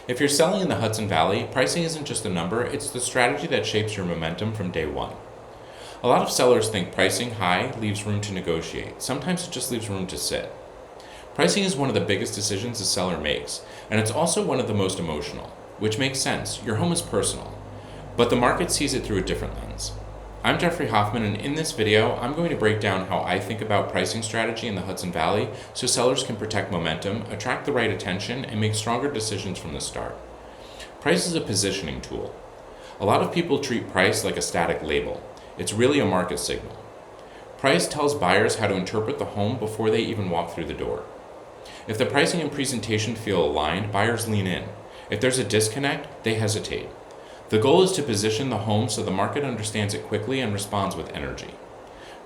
If you're selling in the Hudson Valley, pricing isn't just a number, it's the strategy that shapes your momentum from day one. A lot of sellers think pricing high leaves room to negotiate. Sometimes it just leaves room to sit. Pricing is one of the biggest decisions a seller makes, and it's also one of the most emotional, which makes sense. Your home is personal, but the market sees it through a different lens. I'm Jeffrey Hoffmann, and in this video, I'm going to break down how I think about pricing strategy in the Hudson Valley so sellers can protect momentum, attract the right attention, and make stronger decisions from the start. Price is a positioning tool. A lot of people treat price like a static label. It's really a market signal. Price tells buyers how to interpret the home before they even walk through the door. If the pricing and presentation feel aligned, buyers lean in. If there's a disconnect, they hesitate. The goal is to position the home so the market understands it quickly and responds with energy.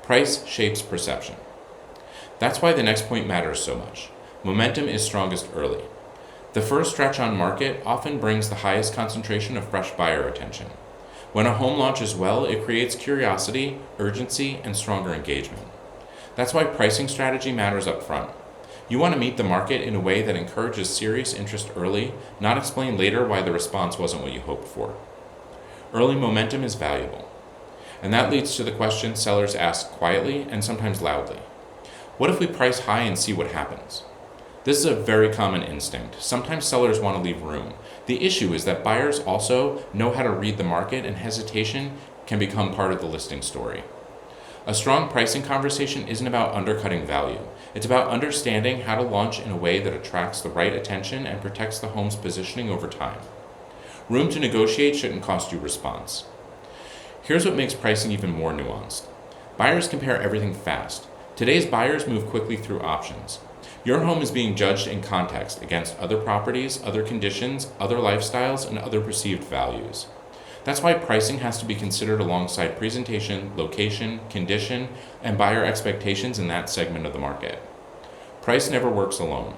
Price shapes perception. That's why the next point matters so much. Momentum is strongest early. The first stretch on market often brings the highest concentration of fresh buyer attention. When a home launches well, it creates curiosity, urgency, and stronger engagement. That's why pricing strategy matters up front. You want to meet the market in a way that encourages serious interest early, not explain later why the response wasn't what you hoped for. Early momentum is valuable. And that leads to the question sellers ask quietly and sometimes loudly. What if we price high and see what happens? This is a very common instinct. Sometimes sellers want to leave room. The issue is that buyers also know how to read the market, and hesitation can become part of the listing story. A strong pricing conversation isn't about undercutting value. It's about understanding how to launch in a way that attracts the right attention and protects the home's positioning over time. Room to negotiate shouldn't cost you response. Here's what makes pricing even more nuanced. Buyers compare everything fast. Today's buyers move quickly through options. Your home is being judged in context against other properties, other conditions, other lifestyles, and other perceived values. That's why pricing has to be considered alongside presentation, location, condition, and buyer expectations in that segment of the market. Price never works alone.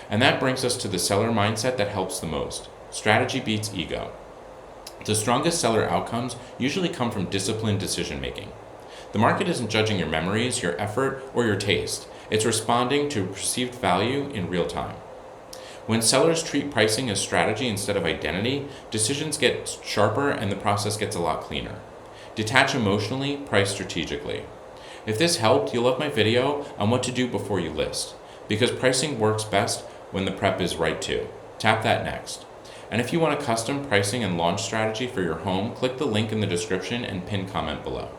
And that brings us to the seller mindset that helps the most. Strategy beats ego. The strongest seller outcomes usually come from disciplined decision making. The market isn't judging your memories, your effort, or your taste. It's responding to perceived value in real time. When sellers treat pricing as strategy instead of identity, decisions get sharper and the process gets a lot cleaner. Detach emotionally, price strategically. If this helped, you'll love my video on what to do before you list, because pricing works best when the prep is right too. Tap that next. And if you want a custom pricing and launch strategy for your home, click the link in the description and pin comment below.